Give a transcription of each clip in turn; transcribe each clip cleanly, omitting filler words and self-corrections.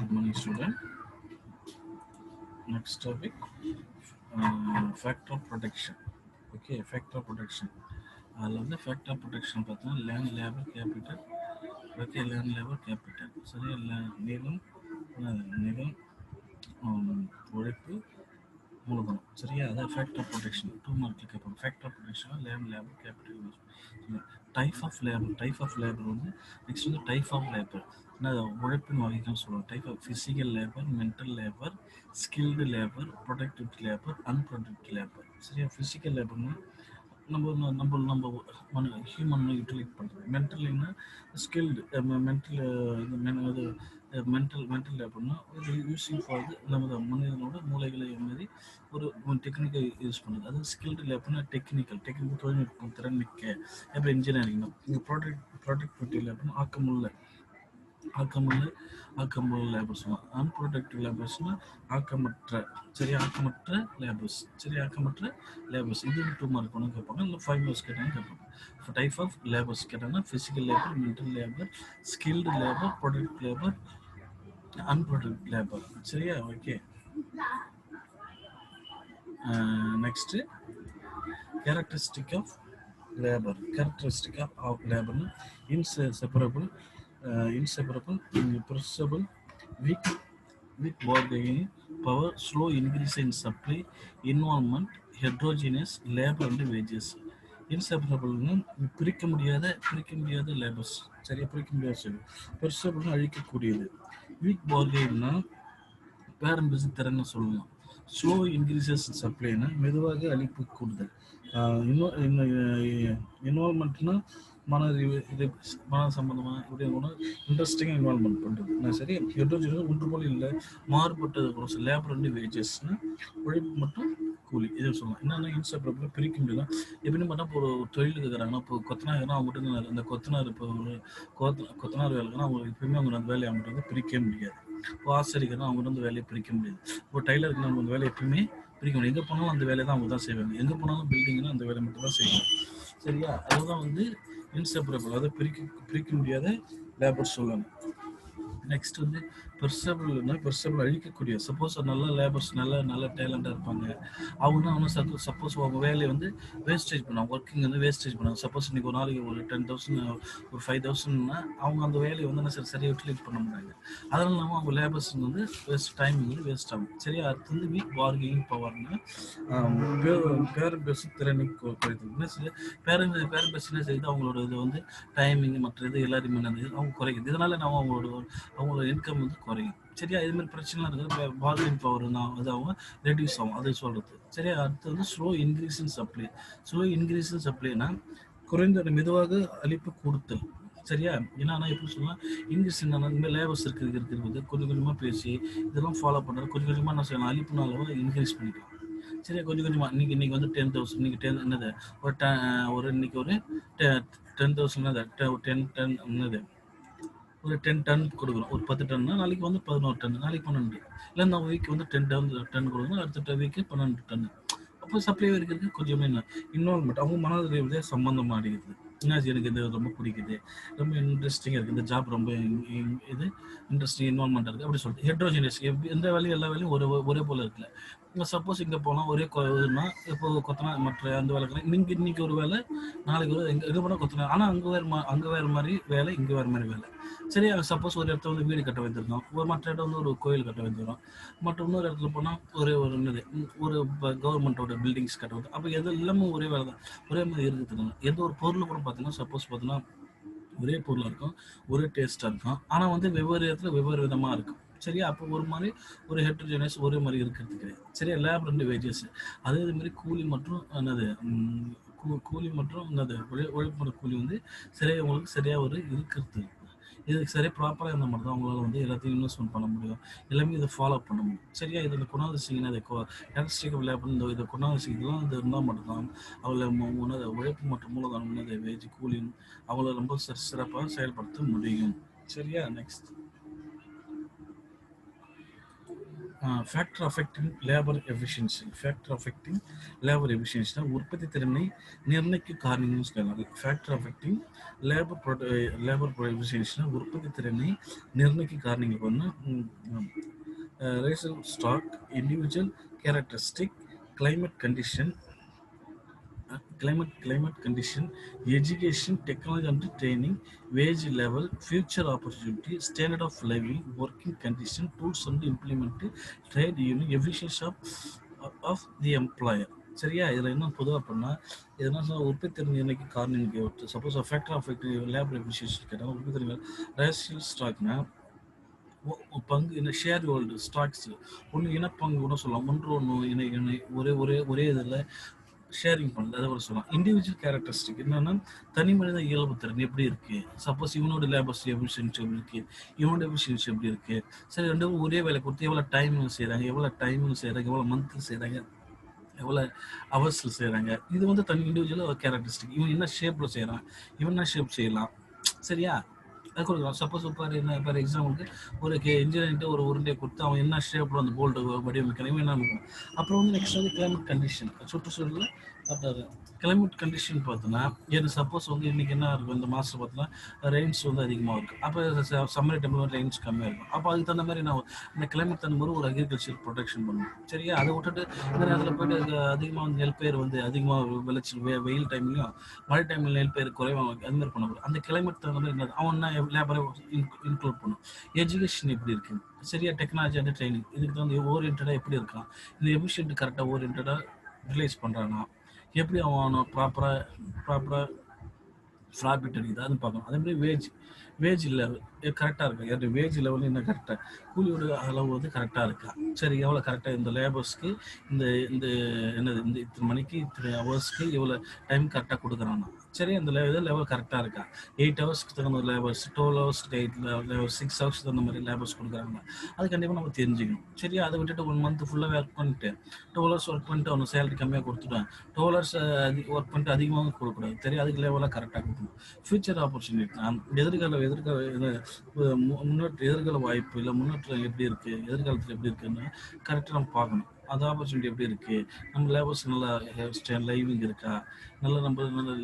Good morning, student. Next topic, factor protection. Okay, factor protection. அதில் வந்து factor protection பார்த்தோன்னா land labour capital. Okay, land labour capital சரியா. நிலம் நிலம் உழைப்பு மூலதனம் சரியா. அதான் ஃபேக்டர் ப்ரொடெக்ஷன் 2 மார்க்கில் கேட்பாங்க. Factor protection land labour capital. Type of labour வந்து நெக்ஸ்ட் வந்து டைப் ஆஃப் லேபர் உழைப்பின் வகைகள் சொல்லுவாங்க. Type of physical labour, mental labour, skilled labour, productivity labour, unproductive labour சரியா. ஃபிசிக்கல் லேபர்னா நம்ம ஹியூமன் யூட்டிலைட் பண்ணுறது. மென்டல்னா ஸ்கில்டு மென்டல் லேபர்னா இது யூஸிங் ஃபார் நம்ம மனிதனோட மூளைகளை மாதிரி ஒரு டெக்னிக்கை யூஸ் பண்ணுறது. அது ஸ்கில்டு லேபர்னா டெக்னிக்கல் தொழில்நுட்பம் திறன்மிக்க எப்படி இன்ஜினியரிங். இங்கே ப்ரொடக்டிவிட்டி லேபர்னா ஆக்கமுள்ள லேபர்ஸ். அன்ப்ரொடக்டிவ் லேபர்ஸ்னா ஆக்கமற்ற லேபர்ஸ் இது 2 மார்க் ஒன்று கேட்பாங்க. இல்லை 5 மார்க்ஸ் கேட்டாங்க கேட்பாங்க. டைப் ஆஃப் லேபர்ஸ் கேட்டாங்கன்னா physical labour, mental labour, skilled labour, productive labour, unproductive labour சரியா. Okay, next characteristic of labour. Inseparable, perishable, weak bargaining power, slow increase in supply, involvement, heterogeneous, labor and wages. இன்செப்பரபிள்னு பிரிக்க முடியாத labours சரியா, பிரிக்க முடியாது. பெர்சபிள்னு அழிக்கக்கூடியது. Week பார்கெயின்னா பேரம் பேசி திறன்னு சொல்லலாம். Slow increases சப்ளைனா மெதுவாக அழிப்பு கூடுதல். இன்வால்மெண்ட்னா மன சம்பந்தமான இப்படி இன்ட்ரெஸ்டிங்காக இன்வால்மெண்ட் பண்ணுறது சரி. ஹெட்ரோஜெனஸ் ஒன்று போல இல்லை, மாறுபட்டது. லேபர் அண்ட் வேஜஸ்னா உழைப்பு மற்றும் கூலி இதை சொல்லலாம். என்னன்னா இன்செப்பரபிள் பிரிக்க முடியல. எப்படின்னு பார்த்தா இப்போ ஒரு தொழிலுக்கு இருக்கிறாங்கன்னா, இப்போ கொத்தனாருன்னா அவங்ககிட்ட அந்த கொத்தனார் இப்போ ஒரு கொத்தனார் வேலைக்குன்னா அவங்க எப்பயுமே அவங்க அந்த வேலையை அவங்ககிட்ட வந்து பிரிக்க முடியாது. இப்போ ஆசிரியர்னா அவங்ககிட்ட வந்து வேலையை பிரிக்க முடியாது. இப்போ டைலருக்கு நம்ம அந்த வேலையை எப்பயுமே பிரிக்க முடியும். எங்கே போனாலும் அந்த வேலையை தான் அவங்க தான் செய்வாங்க. எங்கே போனாலும் பில்டிங்னா அந்த வேலை மட்டும் தான் செய்வாங்க சரியா. அதுதான் வந்து இன்செப்பரபிள், அதை பிரிக்க முடியாத லேபர் சொல்லணும். நெக்ஸ்ட் வந்து பெர்சபிள் அழிக்கக்கூடிய. சப்போஸ் நல்ல லேபர்ஸ் நல்ல டேலண்டாக இருப்பாங்க. அவங்க சப்போஸ் அவங்க வேலையை வந்து வேஸ்டேஜ் பண்ணுவாங்க, ஒர்க்கிங் வந்து வேஸ்டேஜ் பண்ணுவாங்க. சப்போஸ் இன்னைக்கு ஒரு நாளைக்கு ஒரு 10,000 ஒரு 5,000னா அவங்க அந்த வேலையை வந்து சரியாக யூட்டிலைஸ் பண்ண முடியாது. அதனால நம்ம அவங்க லேபர்ஸ் வந்து டைமிங் வந்து வேஸ்ட் ஆகும் சரியா. அடுத்து வந்து வீக் பார்கெனிங் பவர்னா பேரம் பேசும் திறனை குறைத்தல். பேரம் பேசினா செய்து அவங்களோட இது வந்து டைமிங் மற்ற இது எல்லாருமே அவங்க குறைக்குது. இதனால நம்ம அவங்களோட இன்கம் வந்து குறையும் சரியா. இது மாதிரி பிரச்சனைலாம் இருக்குது. பார்கெனிங் பவர் தான் அது அவங்க ரெடியூஸ் ஆகும், அது சொல்கிறது சரியா. அடுத்து வந்து ஸ்லோ இன்க்ரீஸ் இன் சப்ளைனா குறைந்த மெதுவாக அளிப்பு கொடுத்தல் சரியா. என்னன்னா எப்படி சொல்லலாம், இங்கிலீஷ் என்னன்னா இந்த மாதிரி லேபர்ஸ் இருக்கிறது கொஞ்சம் கொஞ்சமாக பேசி இதெல்லாம் ஃபாலோ பண்ணுறது. கொஞ்சம் கொஞ்சமாக என்ன செய்யலாம், அளிப்புனால இன்க்ரீஸ் பண்ணிக்கலாம் சரியா. கொஞ்சமாக இன்னைக்கு வந்து 10,000 இன்னைக்கு என்னது ஒரு இன்னைக்கு ஒரு 10,000 என்னது ஒரு 10 டன் கொடுக்குறோம். ஒரு 10 டன்னா நாளைக்கு வந்து 11 டன், நாளைக்கு 12. இல்லை இந்த வீக் வந்து 10 டன் கொடுக்கணும், அடுத்த வீக்கு 12 டன். அப்போ சப்ளை இருக்கிறது கொஞ்சமே இல்லை. இன்வால்மெண்ட் அவங்க மனதில் சம்பந்தம் ஆடிக்குது. என்னாச்சு, எனக்கு இது ரொம்ப பிடிக்குது, ரொம்ப இன்ட்ரெஸ்டிங்காக இருக்குது, இந்த ஜாப் ரொம்ப இது இன்ட்ரெஸ்டிங் இன்வால்மெண்ட்டாக இருக்குது அப்படி சொல்லிட்டு. ஹெட்ரோஜினியஸ் எந்த வேலையும் எல்லா வேலையும் ஒரே போல் இருக்குல்ல. சப்போஸ் இங்கே போனால் ஒரே இதுனா இப்போ கொத்தனா மற்ற அந்த வேலைக்கு இன்னைக்கு ஒரு வேலை, நாளைக்கு ஒரு எங்கே போனால் கொத்தனா. ஆனால் அங்கே வேறு மாதிரி வேலை, இங்கே வேறு மாதிரி வேலை சரி. சப்போஸ் ஒரு இடத்துல வந்து வீடு கட்ட வைத்திருக்கோம், மற்ற இடம் வந்து ஒரு கோயில் கட்ட வைத்திருக்கோம், மற்ற இன்னொரு இடத்துல போனால் ஒரு கவர்மெண்ட்டோட பில்டிங்ஸ் கட்ட வைத்து. அப்போ எது எல்லாமே ஒரே வேலை தான், ஒரே மாதிரி இருக்குது. எந்த ஒரு பொருள் கூட பார்த்தீங்கன்னா சப்போஸ் பார்த்தீங்கன்னா ஒரே பொருளாக இருக்கும், ஒரே டேஸ்ட்டாக இருக்கும், ஆனால் வந்து வெவ்வேறு இடத்துல வெவ்வேறு விதமாக இருக்கும் சரியா. அப்போ ஒரு மாதிரி ஒரு ஹெட்ரோஜெனஸ் ஒரே மாதிரி இருக்கிறது கிடையாது சரியா. லேபர் அண்ட் வேஜஸ் அதே மாதிரி கூலி மற்றும் உழைப்பு கூலி வந்து சரியாக உங்களுக்கு சரியாக ஒரு இருக்கிறது. இதுக்கு சரியாக ப்ராப்பராக இருந்த மாதிரி தான் அவங்களால வந்து எல்லாத்தையும் இன்வெஸ்ட்மெண்ட் பண்ண முடியும், எல்லாமே இதை ஃபாலோ பண்ண முடியும் சரியா. இதில் குணாதிசயம்னா கேரக்டரிஸ்டிக் ஆஃப் லேபர் இந்த குணாதிசயம்லாம் இது இருந்தால் மட்டும்தான் அவங்கள உழைப்பு மற்றும் மூலதனம் வேஜ் கூலி அவங்கள ரொம்ப சிறப்பாக செயல்படுத்த முடியும் சரியா. Next factor affecting labour efficiency. Factor affecting labour எஃபிஷியன்சினா உற்பத்தி திறனை நிர்ணயிக்கும் காரணிகள்னு சொல்லலாம். ஃபேக்டர் அஃபெக்டிங் லேபர் எஃபிஷியன்சினா உற்பத்தி திறனை நிர்ணயிக்கும் காரணிகள் வந்து rational stock, individual characteristic, climate condition, climate condition, education, technology and training, wage level, future opportunity, standard of living, working condition, tools and implement, trade union, efficiency of the employer. சரியா? இதில் என்ன பொதுவாக பண்ணால் எதனா உற்பத்தி இன்னைக்கு காரணம் கேட்டு suppose factor of labour efficiency கேட்டால் உற்பத்தி ரேஷியல் ஸ்டாக்னா பங்கு என்ன ஷேர் ஹோல்டு ஸ்டாக்ஸ் ஒன்று இனப்பங்கு கூட சொல்லலாம். ஒன்று இணை ஒரே இதில் ஷேரிங் பண்ணல அதை கூட சொல்லலாம். இண்டிவிஜுவல் கேரக்டரிஸ்டிக் என்னன்னா தனி மனித இயல்பு திறன் எப்படி இருக்கு. சப்போஸ் இவனோட லேபர்ஸ் எஃபிஷியன்சி எப்படி இருக்கு, இவனோட எஃபிஷியன்சி எப்படி இருக்கு. சரி, ரெண்டும் ஒரே வேலை கொடுத்து எவ்வளோ டைம் செய்கிறாங்க, எவ்வளோ மந்த்ல செய்கிறாங்க, எவ்வளோ ஹவர்ஸில் செய்கிறாங்க. இது வந்து தனி இண்டிவிஜுவல் கேரக்டரிஸ்டிக். இவன் என்ன ஷேப்பில் செய்கிறான், இவன் என்ன ஷேப் செய்யலாம். சரியா? அது கொடுக்கலாம். சப்போஸ் ஃபார் எக்ஸாம்பிளுக்கு ஒரு இன்ஜினியர்கிட்ட ஒரு உருண்டையை கொடுத்து அவன் என்ன ஷேப்பில் அந்த போல்டு வடிவமைக்கணும் என்ன இருக்கும். அப்புறம் வந்து நெக்ஸ்ட் வந்து கிளைமேட் கண்டிஷன், சுற்றுச்சூழலில் பார்த்தாரு. கிளைமேட் கண்டிஷன் பார்த்தோன்னா எனக்கு சப்போஸ் வந்து இன்றைக்கி என்ன இருக்கும், இந்த மாதம் பார்த்தோன்னா ரெயின்ஸ் வந்து அதிகமாக இருக்கும். அப்போ சம்மர் டைமில் ரெயின்ஸ் கம்மியாக இருக்கும். அப்போ அதுக்கு தகுந்த மாதிரி நான் இந்த கிளைமேட் தகுந்த மாதிரி ஒரு அக்ரிகல்ச்சர் ப்ரொடெக்ஷன் பண்ணணும். சரியா? அதை விட்டுட்டு இந்த நேரத்தில் போய்ட்டு அதிகமாக வந்து நெல் பயிர் வந்து அதிகமாக விளைச்சல் வெயில் டைம்லையும் மழை டைமில் நெல் பயிர் குறைவாக அதுமாதிரி பண்ணக்கூடாது. அந்த கிளைமேட் தகுந்த மாதிரி என்ன அவன் என்ன லேபரை இன்க்ளூட் பண்ணும். எஜுகேஷன் எப்படி இருக்குது, சரியா? டெக்னாலஜி அண்ட் ட்ரைனிங் இதுக்கு வந்து ஓரியன்டாக எப்படி இருக்கான், இந்த எஃபிஷியன்ட் கரெக்டாக ஓரியன்டாக ரிலைஸ் பண்ணுறானா, எப்படி அவன் ப்ராப்பராக ப்ராஃபிட் அடிக்குது அதுன்னு பார்க்கணும். அதேமாதிரி வேஜ் லெவல் கரெக்டாக இருக்கா, வேஜ் லெவல் என்ன கரெக்டாக, கூலியோட அளவு வந்து கரெக்டாக இருக்கா. சரி, எவ்வளோ கரெக்டாக இந்த லேபர்ஸ்க்கு இந்த இந்த என்னது இந்த இத்தனை மணிக்கு இத்தனை ஹவர்ஸ்க்கு இவ்வளோ டைம் கரெக்டாக கொடுக்குறான்னா. சரி, அந்த லெவல் கரெக்டாக இருக்கா. 8 ஹவர்ஸ்க்கு தகுந்த லேபர்ஸ், 12 ஹவர்ஸ்க்கு 8 லேபர்ஸ், 6 ஹவர்ஸ்க்கு தகுந்த மாதிரி லேபர்ஸ் கொடுக்குறாங்க. அது கண்டிப்பாக நம்ம தெரிஞ்சுக்கணும். சரியா? அதை விட்டுட்டு 1 மந்த் ஃபுல்லாக ஒர்க் பண்ணிட்டு 12 ஹவர்ஸ் ஒர்க் பண்ணிட்டு அவனுக்கு சேலரி கம்மியாக கொடுத்துட்டேன், 12 ஹவர்ஸ் ஒர்க் பண்ணிட்டு அதிகமாக கொடுக்கக்கூடாது. சரி, அதுக்கு லெவலாக கரெக்டாக கொடுக்கணும். ஃபியூச்சர் ஆப்பர்ச்சுனிட்டி, எதிர்கால வாய்ப்பு இல்லை முன்னேற்றம் எப்படி இருக்குது, எதிர்காலத்தில் எப்படி இருக்குன்னு கரெக்டாக நம்ம பார்க்கணும். அது ஆப்பர்ச்சுனிட்டி எப்படி இருக்குது, நம்ம லேபர்ஸ் நல்லா லைவிங் இருக்கா, நல்ல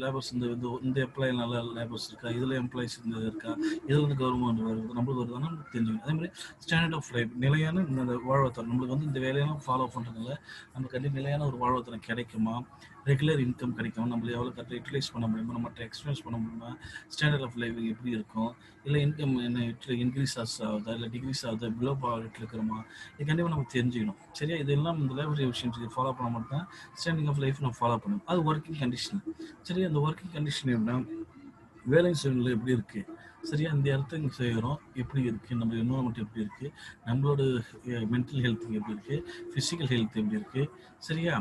லேபர்ஸ் இந்த எம்ப்ளாயில் நல்ல லேபர்ஸ் இருக்கா, இதில் எம்ப்ளாயிஸ் இருக்கா, இதில் வந்து கவர்மெண்ட் வருது நம்மளுக்கு வருதுன்னா நம்ம தெரிஞ்சுக்கணும். அதே மாதிரி ஸ்டாண்டர்ட் ஆஃப் லைஃப், நிலையான இந்த வாழ்வாதாரம் நம்மளுக்கு வந்து இந்த வேலையெல்லாம் ஃபாலோ பண்ணுறதுனால நம்ம கண்டிப்பாக நிலையான ஒரு வாழ்வாதாரம் கிடைக்குமா, ரெகுலர் இன்கம் கிடைக்கும், நம்மள எவ்வளோ கரெக்டாக யூட்டிலைஸ் பண்ண முடியுமா, நம்மகிட்ட எக்ஸ்பீரியன்ஸ் பண்ண முடியுமா, ஸ்டாண்டர்ட் ஆஃப் லைஃப் எப்படி இருக்கும், இல்லை இன்கம் என்ன இன்க்ரீஸ் ஆகுதா இல்லை டிக்ரீஸ் ஆகுதா, பிலோ பாவர்ட்டி இருக்கிறோமா, இது கண்டிப்பாக நம்ம தெரிஞ்சுக்கணும். சரியா? இதெல்லாம் இந்த லேபர் எஃபிஷியன்சி ஃபாலோ பண்ண மட்டும் தான் ஸ்டாண்டிங் ஆஃப் லைஃப் நம்ம ஃபாலோ பண்ணணும். அது ஒர்க்கிங் கண்டிஷன். சரியா? அந்த ஒர்க்கிங் கண்டிஷன் எப்படின்னா வேலை சூழ்நிலை எப்படி இருக்குது, சரியா? இந்த இடத்துக்கு செய்கிறோம் எப்படி இருக்குது, நம்ம என்வரன்மெண்ட் எப்படி இருக்குது, நம்மளோட மென்டல் ஹெல்த் எப்படி இருக்குது, ஃபிசிக்கல் ஹெல்த் எப்படி இருக்குது. சரியா?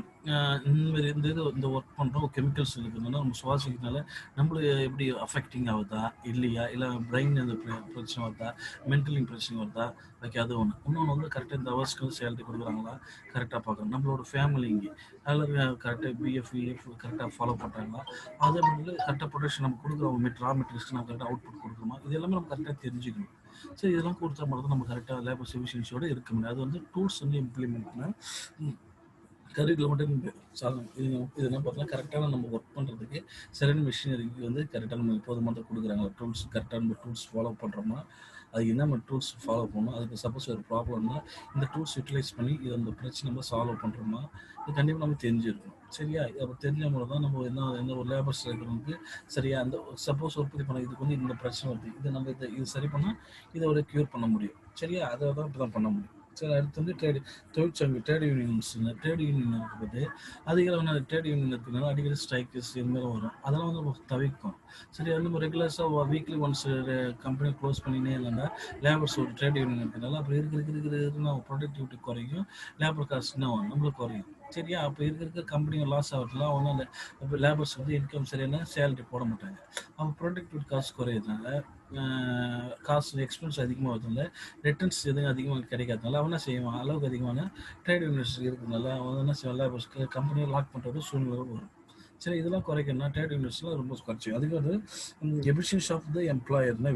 இந்தமாரி இந்த ஒர்க் பண்ணுறோம் கெமிக்கல்ஸ் இருக்கிறதுனால நம்ம சுவாசிக்கிறதுனால நம்மளுக்கு எப்படி அஃபெக்டிங் ஆகுதா இல்லையா, இல்லை பிரெயின் அந்த பிரச்சனை வருதா, மென்டலிங் பிரச்சனை வருதா, ஓகே அது ஒன்று. இன்னொன்று வந்து கரெக்டாக இந்த ஹவர்ஸ்க்கு சேலரி கொடுக்குறாங்களா கரெக்டாக பார்க்கணும். நம்மளோட ஃபேமிலிங்க அதில் கரெக்டாக பிஎஃப் கரெக்டாக ஃபாலோ பண்ணுறாங்களா, அதே மாதிரி கரெக்டாக ப்ரொடக்ஷன் நம்ம கொடுக்குறோம் ரா மெட்டீரியல்ஸ்க்கு நம்ம கரெக்டாக அவுட்புட் கொடுக்குறோமா, இது எல்லாமே நம்ம கரெக்டாக தெரிஞ்சுக்கணும். ஸோ இதெல்லாம் கொடுத்தா மட்டும் தான் நம்ம கரெக்டாக லேபர் எஃபிஷியன்சியோடு இருக்க முடியும். அது வந்து டூல்ஸ் வந்து இம்ப்ளிமெண்ட் பண்ண கரிக்குலர் மட்டும் சாதனம் இது என்ன பார்த்தீங்கன்னா கரெக்டான நம்ம ஒர்க் பண்ணுறதுக்கு சரியான மிஷினரிக்கு வந்து கரெக்டாக நம்ம போதுமான கொடுக்குறாங்க. டூல்ஸ் கரெக்டாக நம்ம டூல்ஸ் ஃபாலோ பண்ணுறோமா, அதுக்கு என்ன நம்ம டூல்ஸ் ஃபாலோ பண்ணணும், அதுக்கு சப்போஸ் ஒரு ப்ராப்ளம்னா இந்த டூல்ஸ் யூட்டிலைஸ் பண்ணி இது அந்த பிரச்சனை நம்ம சால்வ் பண்ணுறோமா, இது கண்டிப்பாக நம்ம தெரிஞ்சிருக்கணும். சரியா? அப்போ தெரிஞ்ச மூலம் தான் நம்ம எந்த ஒரு லேபர்ஸ் இருக்கிறவங்களுக்கு சரியா அந்த சப்போஸ் உற்பத்தி பண்ண இதுக்கு வந்து இந்த பிரச்சனை வருது, இது நம்ம இது சரி பண்ணால் இதை ஒரு க்யூர் பண்ண முடியும். சரியா? அதை தான் இப்போ தான் பண்ண முடியும். சரி, அடுத்து வந்து தொழிற்சங்க ட்ரேட் யூனியன் இருக்குது. அதிகமான ட்ரேட் யூனியன் இருக்கிறதுனால அடிக்கடி ஸ்ட்ரைக்கஸ் இதுமாதிரி வரும். அதெல்லாம் வந்து நம்ம தவிர்க்கும். சரி, வந்து நம்ம ரெகுலர்ஸாக வீக்லி ஒன்ஸ் கம்பெனி க்ளோஸ் பண்ணினே இல்லைன்னா லேபர்ஸ் ஒரு ட்ரேட் யூனியன் இருக்கிறதுனால அப்புறம் இருக்கிற ப்ரொடக்டிவிட்டி குறையும், லேபர் காஸ்ட் என்ன நம்மளுக்கு குறையும். சரியா? அப்போ இருக்கிற கம்பெனிங்க லாஸ் ஆகிறதுலாம் ஒன்றும் இல்லை. இப்போ லேபர்ஸ் வந்து இன்கம் சரியான சேலரி போட மாட்டாங்க. அப்போ ப்ரொடக்டிவிட்டி காஸ்ட் குறையிறதுனால காசு எக்ஸ்பென்ஸ் அதிகமாக வருதுனால ரிட்டர்ன்ஸ் எதுவும் அதிகமாக கிடைக்காதனால அவன் என்ன செய்வான், அளவுக்கு அதிகமான ட்ரேட் யூனியன்ஸ் இருக்கிறதுனால அவன் என்ன செய்வான், லேபர்ஸ்க்கு கம்பெனியை லாக் பண்ணுறது சூழ்நிலை வரும். சரி, இதெல்லாம் குறைக்கணும்னா டேட் யூனிட்ஸ்லாம் ரொம்ப குறைச்சி. அதுக்கு வந்து எஃபிஷியன்சி ஆஃப் த எம்ப்ளாயர்னா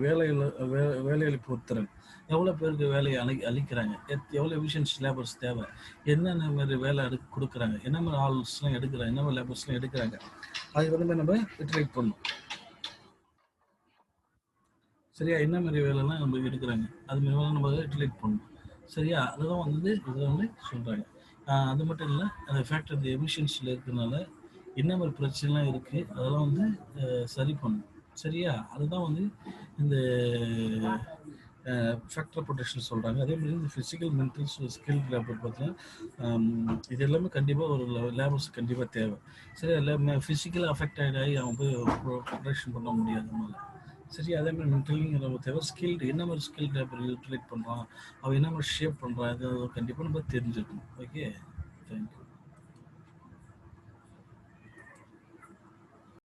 வேலையளிப்பு திறன். எவ்வளோ பேருக்கு வேலையை அளிக்கிறாங்க, எவ்வளோ எஃபிஷியன்சி லேபர்ஸ் தேவை, என்னென்ன மாதிரி வேலை கொடுக்குறாங்க, என்ன மாதிரி ஆள்ஸ்லாம் எடுக்கிறாங்க, என்ன மாதிரி லேபர்ஸ்லாம் எடுக்கிறாங்க, அதுக்கு வந்து நம்ம இட்ரேட் பண்ணணும். சரியா, என்ன மாதிரி வேலைலாம் நம்ம எடுக்கிறாங்க, அது மாதிரி வேலை நம்ம இட்ரேட் பண்ணணும். சரியா, அதுதான் வந்து இதில் வந்து சொல்கிறாங்க. அது மட்டும் இல்லை, அந்த ஃபேக்டர் இந்த எஃபிஷியன்சியில் இருக்கிறதுனால என்ன மாதிரி பிரச்சனைலாம் இருக்குது அதெல்லாம் வந்து சரி பண்ணணும். சரியா, அதுதான் வந்து இந்த ஃபேக்டர் ப்ரொடெக்ஷன் சொல்கிறாங்க. அதே மாதிரி இந்த ஃபிசிக்கல் மென்டல் ஸ்கில் லேபர் பார்த்தீங்கன்னா இது எல்லாமே கண்டிப்பாக ஒரு லேபர்ஸ் கண்டிப்பாக தேவை. சரி, எல்லாம் ஃபிசிக்கலாக அஃபெக்ட் ஆகி அவன் போய் ப்ரொடெக்ஷன் பண்ண முடியாது நம்மளால். சரி, அதே மாதிரி மென்டலிங் நம்ம தேவை. ஸ்கில்டு என்ன மாதிரி ஸ்கில் லேபர் யூட்டிலைட் பண்ணுறான், அவன் என்ன மாதிரி ஷேப் பண்ணுறான், அது கண்டிப்பாக நம்ம தெரிஞ்சுக்கணும். Okay, thank you.